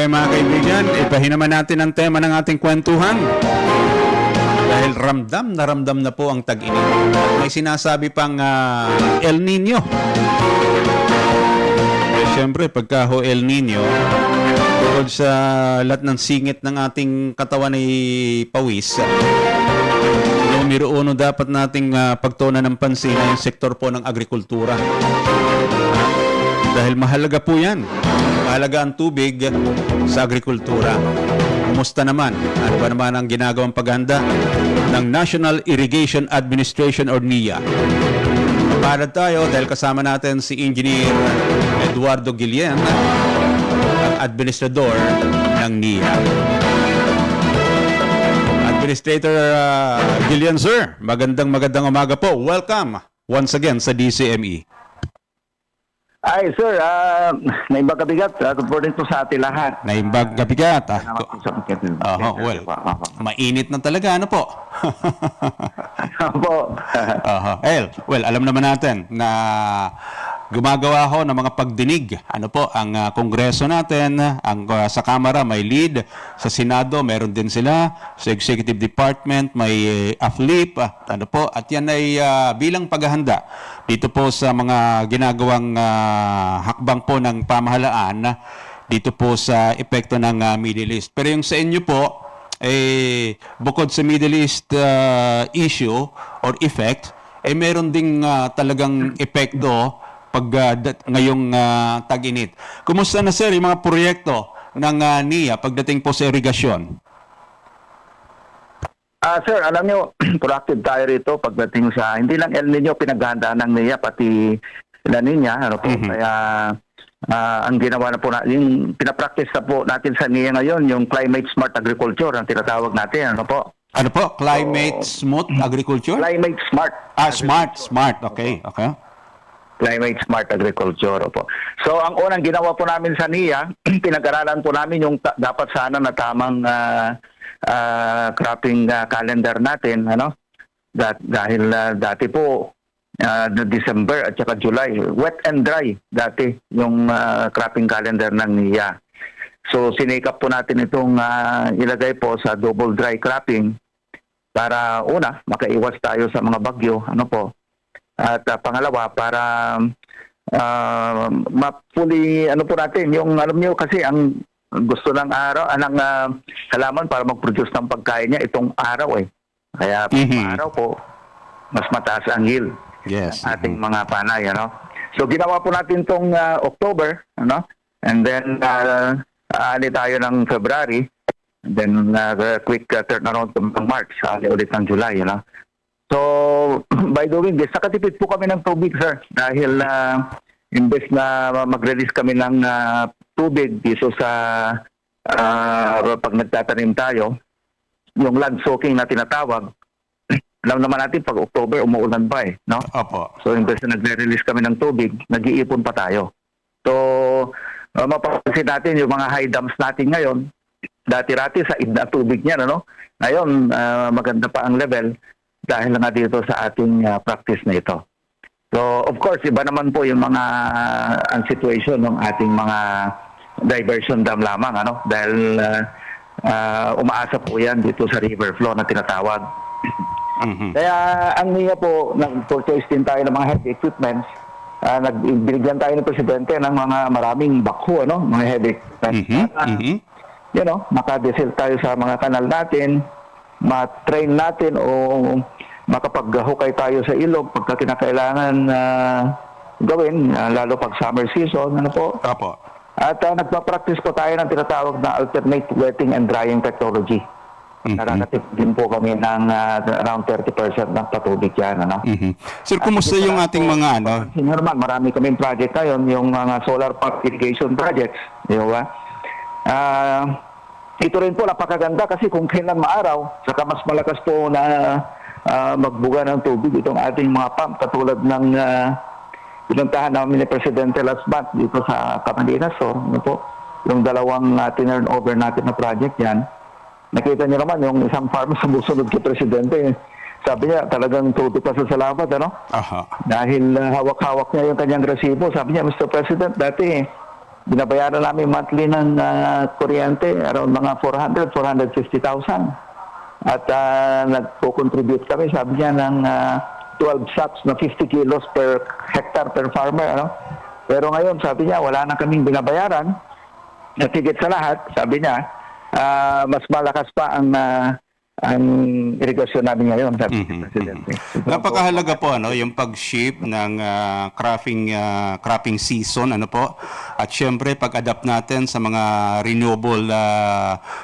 tayo mga kaibigan, ibahin naman natin ang tema ng ating kwentuhan. Dahil ramdam na po ang tag-init. At may sinasabi pang El Nino. Eh, siyempre, pagka ho El Nino, bukod sa lahat ng singit ng ating katawan ay pawis, numero uno dapat nating pagtuunan ng pansin ay yung sektor po ng agrikultura. Dahil mahalaga po yan. Mahalaga ang tubig sa agrikultura. Kumusta naman? Ano ba naman ang ginagawang paghahanda ng National Irrigation Administration or NIA? Para tayo dahil kasama natin si Engineer Eduardo Guillen, ang administrador ng NIA. Administrator Guillen, sir, magandang umaga po. Welcome once again sa DCME. Ay, sir, naimbag kabigat. Supporting po sa atin lahat. Naimbag kabigat. Well, mainit na talaga, ano po? Opo. Well, alam naman natin na gumagawa ho ng mga pagdinig. Ano po, ang Kongreso natin, sa Kamara may lead, sa Senado meron din sila, sa Executive Department may AFLIP, ano po, at yan ay bilang paghahanda dito po sa mga ginagawang hakbang po ng pamahalaan dito po sa epekto ng Middle East. Pero yung sa inyo po, bukod sa Middle East issue or effect, meron ding talagang epekto pag ngayong tag-init. Kumusta na sir yung mga proyekto ng NIA pagdating po sa irigasyon? Sir, alam nyo, proactive tayo rito pagdating sa, hindi lang El Nino pinaghahandaan ng NIA, pati La Nina, ano po. Kaya ang ginawa na po natin, yung pinapractice na po natin sa NIA ngayon, yung Climate Smart Agriculture, ang tinatawag natin, ano po. Ano po? Climate Smart Agriculture? Climate Smart. Smart. Okay. Climate Smart Agriculture po. So, ang unang ginawa po namin sa NIA, pinag-aralan po namin yung dapat sana na tamang cropping calendar natin, ano? Dahil dati po, December at saka July, wet and dry dati yung cropping calendar ng NIA. So, sinikap po natin itong ilagay po sa double dry cropping para una, makaiwas tayo sa mga bagyo, ano po. At pangalawa, para ma-fully, ano po natin, yung alam nyo kasi ang gusto ng araw, ng halaman para mag-produce ng pagkain niya, itong araw Kaya araw po, mas mataas ang yield ng ating mga panay, ano. So ginawa po natin itong October, ano, and then ali tayo ng February, and then quick turnaround ng March, ali ulit ng July, ano. So, by doing this, nakatipid po kami ng tubig, sir. Dahil imbes na mag-release kami ng tubig dito sa pag nagtatanim tayo, yung land soaking na tinatawag, alam naman natin pag October, umuulan pa no? Opo. So, imbes na nagre-release kami ng tubig, nag-iipon pa tayo. So, mapapansin natin yung mga high dams natin ngayon, dati-rati sa idna tubig niya, ano? Ngayon, maganda pa ang level dahil nga dito sa ating practice na ito. So, of course, iba naman po yung mga ang situation ng ating mga diversion dam lamang, ano? Dahil umaasa po yan dito sa river flow na tinatawag. Kaya ang NIA po, nag-purchase din tayo ng mga heavy equipments. Binigyan tayo ng presidente ng mga maraming bakho, ano? Mga heavy equipments. You know, makadesil tayo sa mga kanal natin, ma-train natin o makapaghukay tayo sa ilog pagka kinakailangan gawin, lalo pag summer season, ano po. Opo. At nagpa-practice po tayo ng tinatawag na alternate wetting and drying technology. Nakakatip din po kami ng around 30% ng patubig yan, ano. Sir, kumusta yung ating mga ano? Normal, marami kaming project ngayon, yung mga solar pump irrigation projects, di ba? Ito rin po napakaganda kasi kung kailan maaraw, saka mas malakas po na magbuga ng tubig itong ating mga pump, katulad ng pinuntahan namin ni Presidente last month dito sa Camarines, so, ano po, yung dalawang turn over natin na project yan. Nakita niyo naman yung isang farm sumusunod kay Presidente. Sabi niya, talagang tuto pa sa salamat, ano? Dahil hawak-hawak niya yung kanyang resibo. Sabi niya, Mr. President, dati binabayaran namin monthly ng kuryente, around mga 450,000. At nagko-contribute kami, sabi niya, ng 12 sacks na 50 kilos per hectare per farmer. Ano? Pero ngayon, sabi niya, wala na kaming binabayaran. At higit sa lahat, sabi niya, mas malakas pa ang irigasyon namin ngayon, sabi ni Presidente. Napakahalaga po yung pag-ship ng cropping season at syempre pag-adapt natin sa mga renewable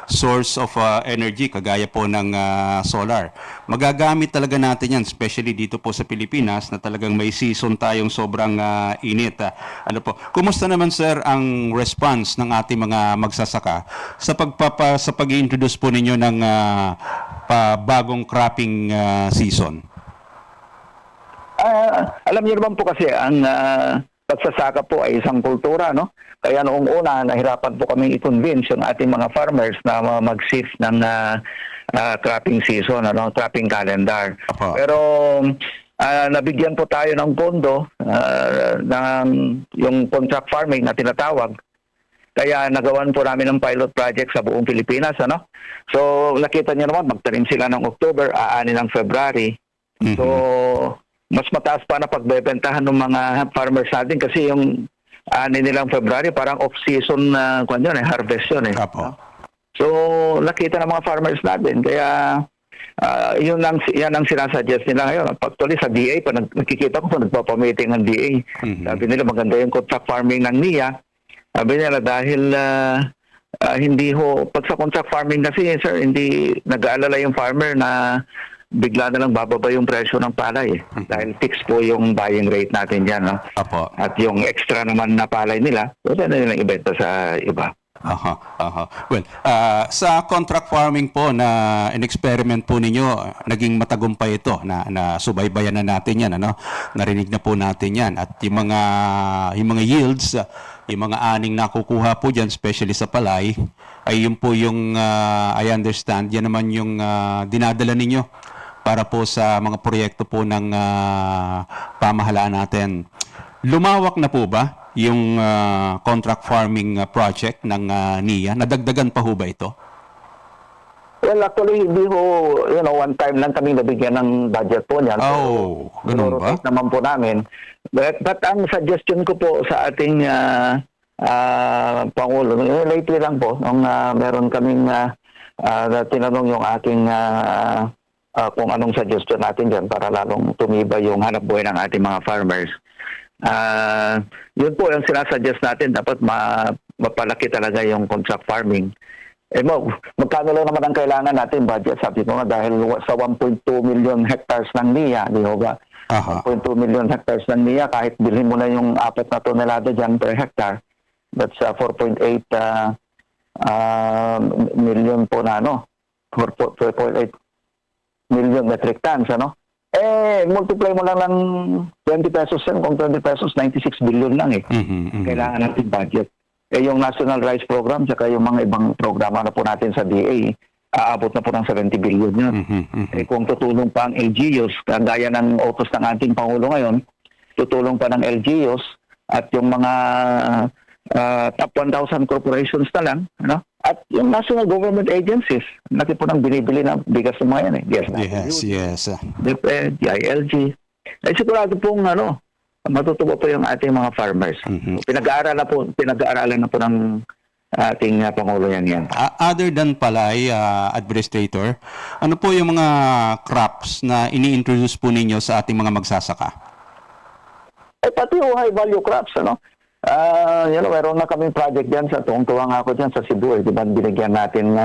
source of energy kagaya po ng solar. Magagamit talaga natin yan, especially dito po sa Pilipinas na talagang may season tayong sobrang init. Kumusta naman sir ang response ng ating mga magsasaka sa pag-i-introduce po ninyo ng bagong cropping season? Alam niyo naman po kasi ang pagsasaka po ay isang kultura, no? Kaya noong una, nahirapan po kami i-convince yung ating mga farmers na mag-shift ng cropping season, cropping calendar. Apo. Pero nabigyan po tayo ng pondo ng yung contract farming na tinatawag. Kaya nagawan po namin ng pilot project sa buong Pilipinas, So, nakita niyo naman, magtanim sila ng October, aani ng February. Mhm. So, mas mataas pa na pagbebentahan ng mga farmers natin kasi yung ani nilang February, parang off-season harvest yun eh. Apo. So, nakita ng mga farmers natin. Kaya, yan ang sinasuggest nila ngayon. Actually, sa DA, nakikita ko nagpapamiting ng DA. Mhm. Sabi nila, maganda yung contract farming ng NIA. Sabi nila dahil hindi pag sa contract farming kasi sir, hindi nag-aalala yung farmer na bigla na lang bababa yung presyo ng palay. Dahil fixed po yung buying rate natin dyan. No? Apo. At yung extra naman na palay nila, pwede na nilang ibenta sa iba. Well, sa contract farming po na in-experiment po ninyo, naging matagumpay ito na subaybayan na natin yan, narinig na po natin yan. At yung mga yields, yung mga aning nakukuha po dyan, especially sa palay, ay yun po yung, I understand, yan naman yung dinadala ninyo para po sa mga proyekto po ng pamahalaan natin. Lumawak na po ba yung contract farming project ng NIA? Nadagdagan pa ho ba ito? Well, actually, hindi one time lang kami nabigyan ng budget po niyan. Oh, ganun ba? Rotate naman po namin. But ang suggestion ko po sa ating Pangulo, lately lang po, nung meron kaming tinanong yung ating kung anong suggestion natin dyan para lalong tumibay yung hanap buhay ng ating mga farmers. Yun po yung sinasuggest natin, dapat mapalaki talaga yung contract farming. Magkano lang naman ang kailangan natin budget, sabi ko nga, dahil sa 1.2 million hectares ng NIA, di ba? 1.2 million hectares ng NIA, kahit bilhin mo na yung 4 na tonelada dyan per hectare, that's 4.8 million po na, 4.8 million metric tons, multiply mo lang ng 20 pesos yan. Kung 20 pesos, 96 billion lang eh. Kailangan natin budget. Yung National Rice Program, saka yung mga ibang programa na po natin sa DA, aabot na po ng 70 billion yun. Kung tutulong pa ang LGUs, kagaya ng utos ng ating Pangulo ngayon, tutulong pa ng LGUs at yung mga top 1,000 corporations na lang, at yung national government agencies, laki po nang binibili ng bigas ng mga yan eh. Yes. DepEd, DILG. Ay sigurado pong matutuwa po yung ating mga farmers. Pinag-aaralan na po ng ating Pangulo yan. Other than palay, Administrator, ano po yung mga crops na ini-introduce po ninyo sa ating mga magsasaka? Pati yung high value crops, meron na kaming project dyan tuwang-tuwa nga ako dyan sa Cebu. Di ba binigyan natin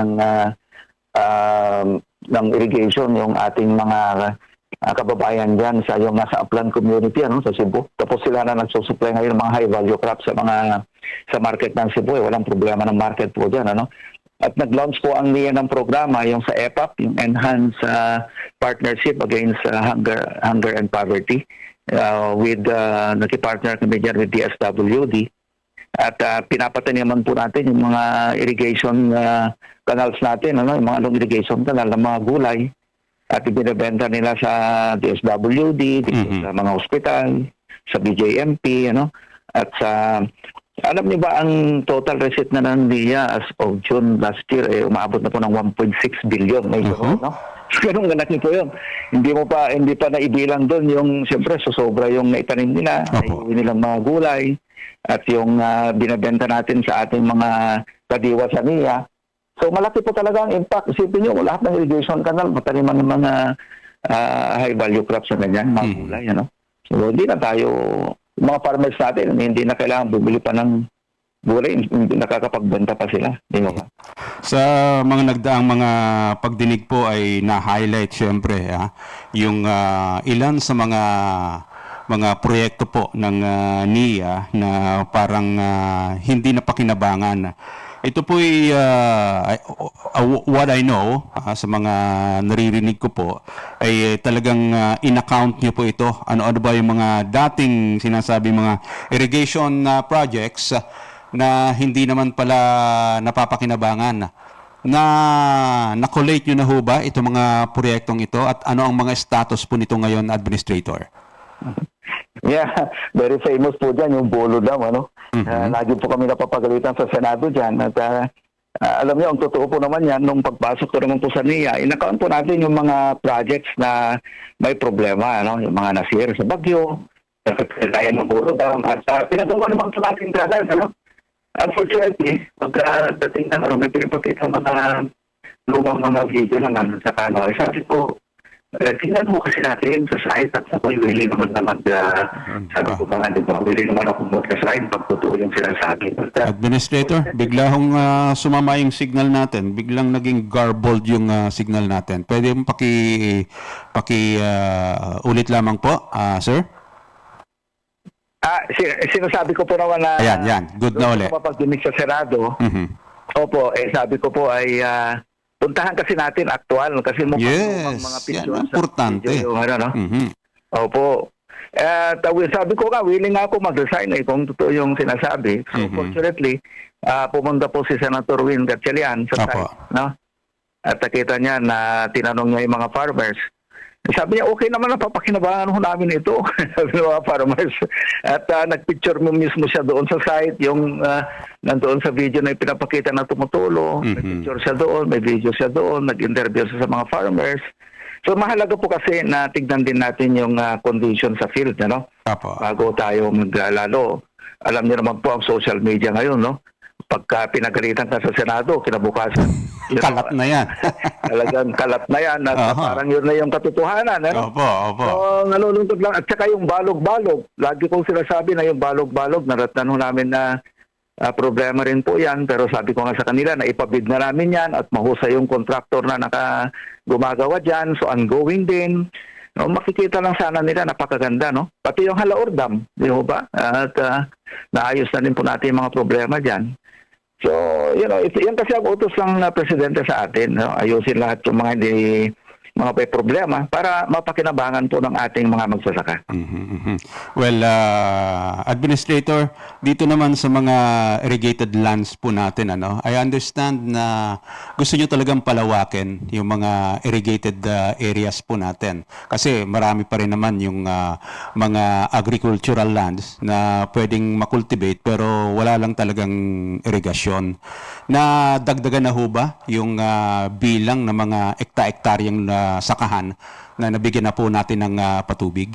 ng irrigation yung ating mga kababayan dyan sa yung nasa upland community sa Cebu. Tapos sila na nagsusupply ngayon ng mga high value crops sa market ng Cebu. Walang problema ng market po dyan. At nag-launch po ang NIA ng programa, yung sa EPAP, yung Enhanced Partnership Against Hunger and Poverty. Nakipartner kami dyan with DSWD at pinapataniman po natin yung mga irrigation canals natin, yung mga long irrigation canal ng mga gulay at ibinibenta nila sa DSWD, sa mga ospital, sa BJMP, at sa Alam niyo ba ang total receipt na ng NIA as of June last year umaabot na po ng 1.6 billion. May gano'n, no? Ganun ganaki po yun. Hindi pa naibilang doon yung siyempre susobra yung naitanim nila, naiuwi nilang mga gulay at yung binebenta natin sa ating mga kadiwa sa NIA. So malaki po talaga ang impact. Isipin niyo, lahat ng irrigation canal, mataniman ng mga high value crops na ganyan, mga gulay, ano? So hindi na tayo mga farmers natin, hindi na kailangan bumili pa ng gulay, hindi nakakapagbenta pa sila. Di ba? Sa mga nagdaang mga pagdinig po ay na-highlight syempre yung ilan sa mga proyekto po ng NIA na parang hindi napakinabangan. Ito po ay what I know sa mga naririnig ko po ay talagang in-account niyo po ito. Ano ba yung mga dating sinasabi mga irrigation projects na hindi naman pala napapakinabangan. Na-collate nyo na ho ba itong mga proyektong ito at ano ang mga status po nito ngayon, Administrator? Yeah, very famous po dyan yung Bolo Dam, ano? Lagi po kami napapagalitan sa Senado dyan. At alam niyo, ang totoo po naman yan, nung pagpasok ko naman po sa NIA, in-account po natin yung mga projects na may problema, ano? Yung mga nasir sa Bagyo, kaya ng Bolo Dam, at pinagawa naman sa natin talaga, ano? Unfortunately, pagdating na may pinapakita mga lumang mga video na naman sa kanal. Sabi ko, tingnan mo kasi natin sa site at ako'y willing naman na sabi ko mga di ba, willing naman ako mag-assign pag totoo yung sinasabi. Administrator, bigla hong sumama yung signal natin. Biglang naging garbled yung signal natin. Pwede mo ulit lamang po, sir? Sinasabi ko po naman na Ayan. Good na ulit. Mapagdinig sa Senado, opo, sabi ko po ay puntahan kasi natin aktual kasi mukhang mga picture yan, importante. Yung, ano, Opo. Sabi ko nga, willing nga ako mag-resign kung totoo yung sinasabi. So, fortunately, pumunta po si Senator Win Gatchalian sa site, no? At nakita niya na tinanong niya yung mga farmers. Sabi niya, okay naman, napapakinabangan ho namin ito. Sabi ng mga farmers. At nagpicture mo mismo siya doon sa site, yung nandoon sa video na pinapakita na tumutulo. May picture siya doon, may video siya doon, nag-interview siya sa mga farmers. So mahalaga po kasi na tignan din natin yung condition sa field, ano? Bago tayo maglalo. Alam niyo naman po ang social media ngayon, no? Pagka pinagalitan ka sa Senado, kinabukasan. Kalat na yan. Talagang kalat na yan. At parang yun na yung katotohanan. Ano? Opo. So, nalulungkot lang. At saka yung balog-balog. Lagi kong sinasabi na yung balog-balog, naratnan namin na problema rin po yan. Pero sabi ko nga sa kanila na ipabid na namin yan at mahusay yung contractor na gumagawa dyan. So, ongoing din. No, makikita lang sana nila, napakaganda, no? Pati yung Halaor Dam, di ba? At naayos na din po natin yung mga problema dyan. So, yan kasi ang utos ng presidente sa atin, no? Ayusin lahat yung mga may problema para mapakinabangan po ng ating mga magsasaka. Well, Administrator, dito naman sa mga irrigated lands po natin, I understand na gusto nyo talagang palawakin yung mga irrigated areas po natin. Kasi marami pa rin naman yung mga agricultural lands na pwedeng makultivate pero wala lang talagang irigasyon. Na dagdagan na ho ba yung bilang ng mga ekta-ektaryang sakahan na nabigyan na po natin ng patubig?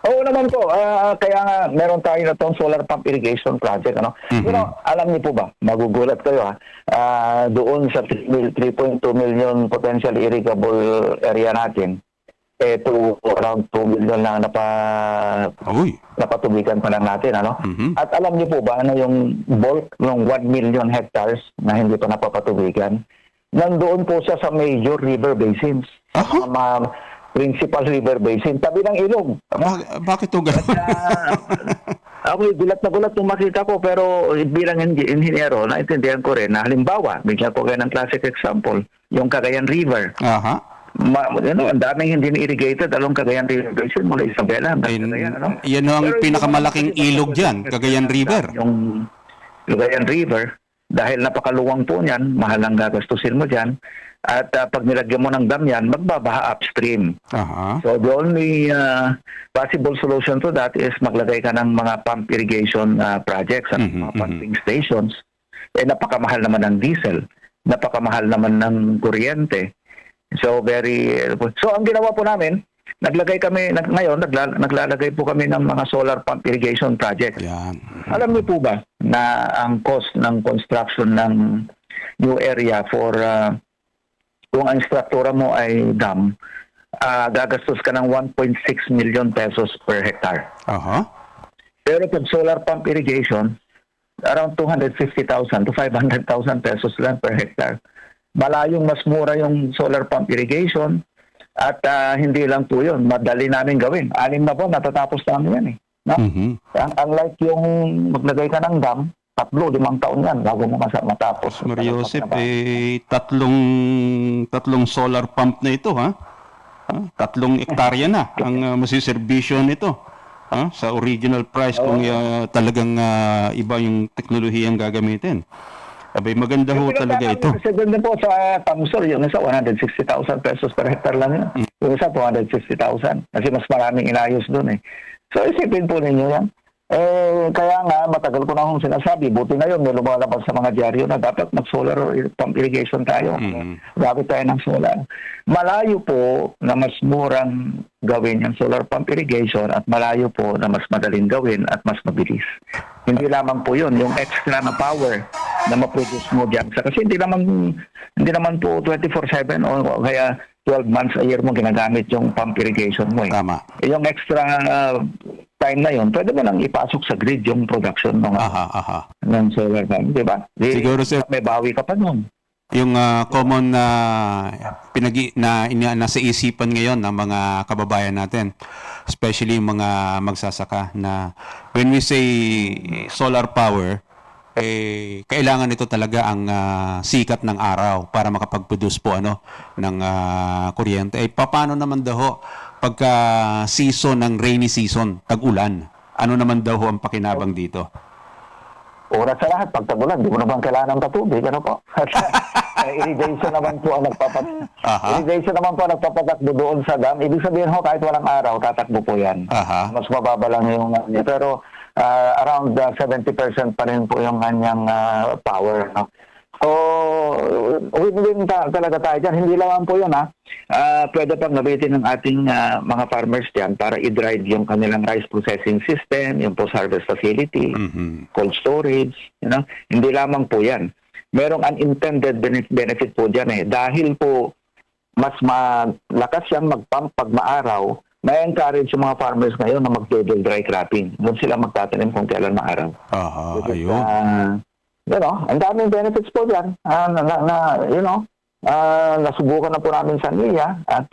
Oo naman po. Kaya nga meron tayo na itong solar pump irrigation project. Ano? Pero alam niyo po ba, magugulat kayo doon sa 3.2 million potential irrigable area natin, to around 2 million lang napatubigan pa lang natin. Ano? At alam niyo po ba na yung bulk ng 1 million hectares na hindi pa napapatubigan, nandoon po siya sa major river basins. Principal river basin, tabi ng ilog. Bakit ito gano'n? Ako gulat na gulat nung makita ko, pero bilang inhinyero, naintindihan ko rin na halimbawa, bigyan ko kayo ng classic example, yung Cagayan River. Ang daming hindi irrigated along Cagayan River Basin mula Isabela. Yan ang pinakamalaking ilog dyan, Cagayan River. Yung Cagayan River. dahil napakaluwang po niyan, mahal ang gagastusin mo diyan. At pag nilagyan mo ng dam yan, magbabaha upstream. Aha. So the only possible solution to that is maglagay ka ng mga pump irrigation projects at mga pumping stations. Napakamahal naman ng diesel, napakamahal naman ng kuryente. So ang ginawa po namin, naglalagay po kami ng mga solar pump irrigation projects. Yan. Alam niyo po ba na ang cost ng construction ng new area for kung ang struktura mo ay dam, gagastos ka ng 1.6 million pesos per hectare. Aha. Pero pag solar pump irrigation, around 250,000 to 500,000 pesos lang per hectare. Malayong mas mura yung solar pump irrigation at hindi lang po yun. Madali namin gawin. 6 na po, natatapos namin yan eh. No? Unlike yung maglagay ka ng dam, 3-5 taon yan bago mo matapos. Mario Joseph, tatlong solar pump na ito, ha? 3 hektarya na ang masiservisyo nito. Sa original price kung talagang iba yung teknolohiyang gagamitin. Abay, maganda ho talaga ito. Kasi ganda po sa Tamsor, yung isa 160,000 pesos per hectare lang yun. Yung isa 260,000. Kasi mas maraming inayos doon eh. So isipin po ninyo yan. Kaya nga, matagal ko na akong sinasabi, buti na yun, may lumalabas sa mga dyaryo na dapat mag-solar pump irrigation tayo. Dapat tayo ng solar. Malayo po na mas murang gawin yung solar pump irrigation at malayo po na mas madaling gawin at mas mabilis. Hindi lamang po yun, yung extra na power na ma-produce mo dyan. Kasi hindi naman po 24/7 o kaya 12 months a year mo ginagamit yung pump irrigation mo. Tama. Yung extra time na yun, pwede mo nang ipasok sa grid yung production ng solar pump, di ba? Siguro, sir, may bawi ka pa nun. yung common na nasa isipan ngayon ng mga kababayan natin, especially yung mga magsasaka, na when we say solar power, kailangan nito talaga ang sikat ng araw para makapag-produce po ng kuryente. Paano naman daw pagka season ng rainy season, tag-ulan? Ano naman daw ang pakinabang dito? Una sa lahat, pag tag-ulan, di mo naman kailangan ng patubig, ano po? Irrigation naman po ang nagpapatakbo doon sa dam. Ibig sabihin kahit walang araw, tatakbo po yan. Mas mababa lang yung pero around 70% pa rin po yung kanyang power. No? So, win-win talaga tayo dyan. Hindi lang po yun, pwede pang gamitin ng ating mga farmers dyan para i-drive yung kanilang rice processing system, yung post-harvest facility, cold storage. Hindi lamang po yan. Merong unintended benefit po dyan dahil po mas malakas siyang mag-pump pag maaraw, may encourage yung mga farmers ngayon na mag-double dry cropping. Doon sila magtatanim kung kailan maaraw. Ayun. Ang daming benefits po dyan. Nasubukan na po namin sa NIA at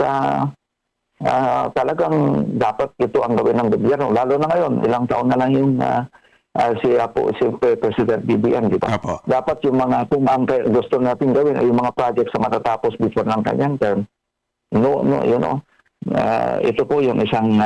talagang dapat ito ang gawin ng gobyerno. Lalo na ngayon, ilang taon na lang yung si President BBM, di ba? Dapat yung mga, kung ang gusto natin gawin ay yung mga projects na matatapos before ng kanyang term, ito po yung isang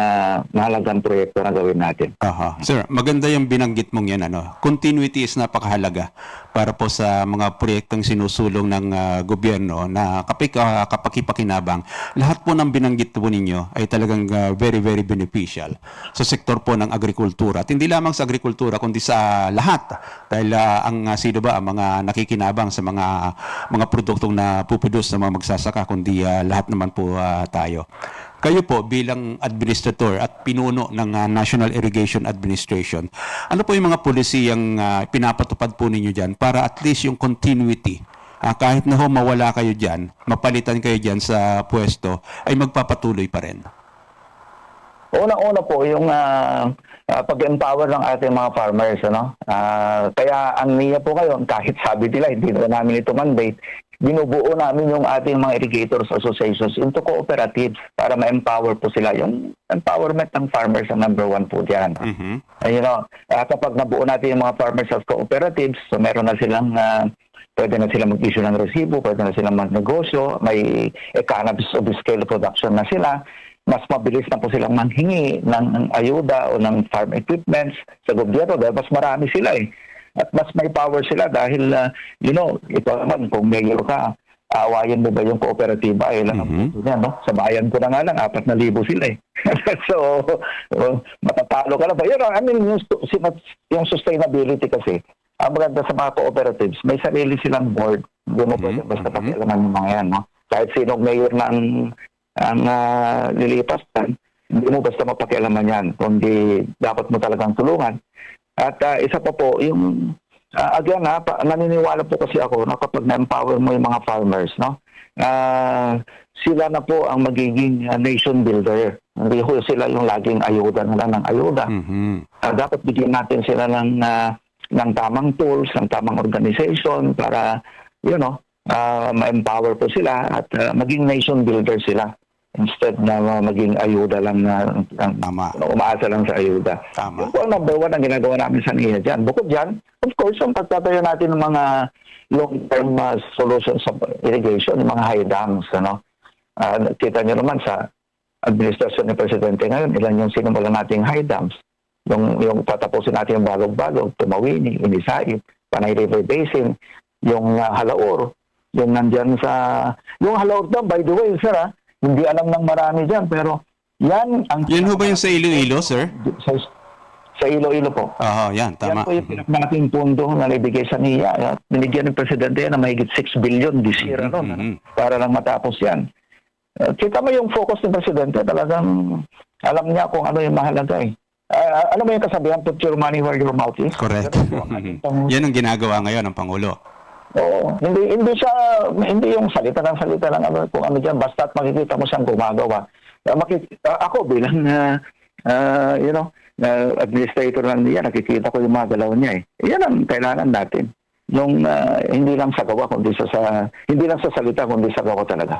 mahalagang proyekto na gawin natin. Sir, maganda yung binanggit mong yan. Continuity is napakahalaga para po sa mga proyektong sinusulong ng gobyerno na kapakipakinabang. Lahat po ng binanggit po ninyo ay talagang very, very beneficial sa sektor po ng agrikultura. At hindi lamang sa agrikultura, kundi sa lahat. Dahil ang mga nakikinabang sa mga produktong na puproduce ng mga magsasaka, kundi lahat naman po tayo. Kayo po bilang administrator at pinuno ng National Irrigation Administration, ano po yung mga polisiyang pinapatupad po ninyo dyan para at least yung continuity, kahit na mawala kayo dyan, mapalitan kayo dyan sa pwesto, ay magpapatuloy pa rin? Una-una po yung pag-empower ng ating mga farmers. Kaya ang NIA po ngayon, kahit sabi nila, hindi na namin ito mandate, binubuo namin yung ating mga irrigators associations into cooperatives para ma-empower po sila. Yung empowerment ng farmers ang number 1 po dyan. Kapag nabuo natin yung mga farmers as cooperatives, so meron na silang pwede na sila mag-issue ng resibo, pwede na silang mag-negosyo, may economies of scale production na sila, mas mabilis na po silang manghingi ng ayuda o ng farm equipments sa gobyerno dahil mas marami sila At mas may power sila dahil, ito naman, kung mayor ka, awayin mo ba yung kooperatiba? Ilan ang puso niya, no? Sa bayan ko na nga lang, 4,000 sila eh. So, matatalo ka na ba? Yung sustainability kasi, ang maganda sa mga cooperatives, may sarili silang board. Hindi mo pwede basta pakialaman yung mga yan, no? Kahit sinong mayor na ang lilipas yan, hindi mo basta mapakialaman yan, kundi dapat mo talagang tulungan. At isa pa po, yung again naniniwala po kasi ako na kapag na-empower mo yung mga farmers, no, sila na po ang magiging nation builder. Hindi ho sila yung laging ayuda na lang ng ayuda. Dapat bigyan natin sila ng tamang tools, ng tamang organization para, ma-empower po sila at maging nation builder sila. Instead na maging ayuda lang umaasa lang sa ayuda. Tama. Yung po ang number one ang ginagawa namin sa NIA dyan. Bukod dyan, of course, ang pagtatayo natin ng mga long-term solutions sa irrigation, yung mga high dams. Kita nyo naman sa administrasyon ni Presidente ngayon, ilan yung sinimulan nating high dams. Yung tatapusin natin yung Balog-Balog, Tumawini, Inisait, Panay River Basin, yung Halaor, yung nandyan yung Halaor dam, by the way, sir, hindi alam ng marami dyan, pero yan ang... Yan ho ba yung sa Iloilo, sir? Sa Iloilo po. Oo, yan, tama. Yan po yung pinakmalaking pundo na naibigay sa NIA. At binigyan ng Presidente na mahigit 6 billion this year, para lang matapos yan. Kita mo yung focus ng Presidente, talagang alam niya kung ano yung mahalaga eh. Alam mo yung kasabihan, put your money where your mouth is? Correct. Yan ang ginagawa ngayon ng Pangulo. Oo, hindi yung salita lang kung ano diyan, basta at makikita mo siyang gumagawa. Ako bilang administrator lang niya, nakikita ko yung mga galaw niya eh. Yan ang kailangan natin. Yung hindi lang sa gawa kundi hindi lang sa salita kundi sa gawa talaga.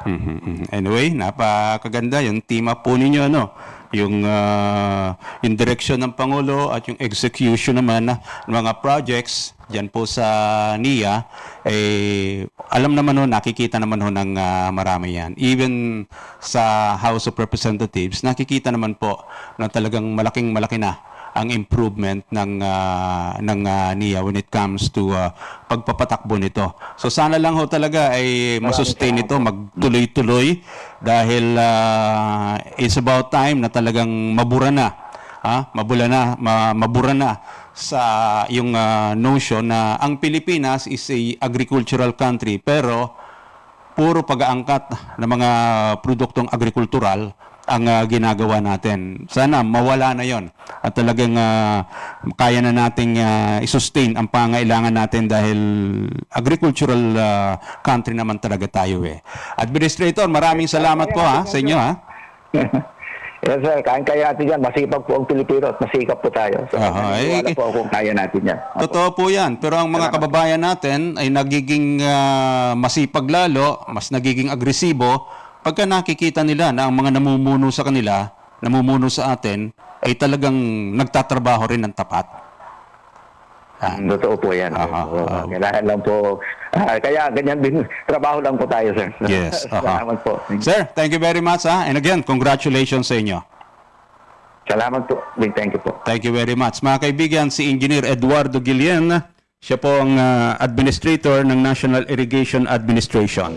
Anyway, napakaganda yung team up po ninyo, no? Yung direksyon ng Pangulo at yung execution naman ng mga projects diyan po sa NIA, alam naman ho, nakikita naman ho ng marami yan. Even sa House of Representatives, nakikita naman po na talagang malaki na ang improvement ng NIA when it comes to pagpapatakbo nito. So sana lang ho talaga ay masustain ito, magtuloy-tuloy dahil it's about time na talagang mabura na sa yung notion na ang Pilipinas is a agricultural country pero puro pag-aangkat ng mga produktong agrikultural ang ginagawa natin. Sana mawala na yon at talagang kaya na nating i-sustain ang pangailangan natin dahil agricultural country naman talaga tayo eh. Administrator, maraming salamat po sa inyo Yes sir, kaya natin yan. Masipag po ang Pilipino at masikap po tayo. So, wala po kung kaya natin yan. Totoo po yan. Pero ang mga kababayan natin ay nagiging masipag lalo, mas nagiging agresibo pagka nakikita nila na ang mga namumuno sa kanila, namumuno sa atin, ay talagang nagtatrabaho rin ng tapat. Totoo po yan. Kailangan lang po. Kaya ganyan din, trabaho lang po tayo, sir. Yes. Salamat po. Sir, thank you very much. And again, congratulations sa inyo. Salamat po. Big thank you po. Thank you very much. Mga kaibigan, si Engineer Eduardo Guillen, siya po ang administrator ng National Irrigation Administration.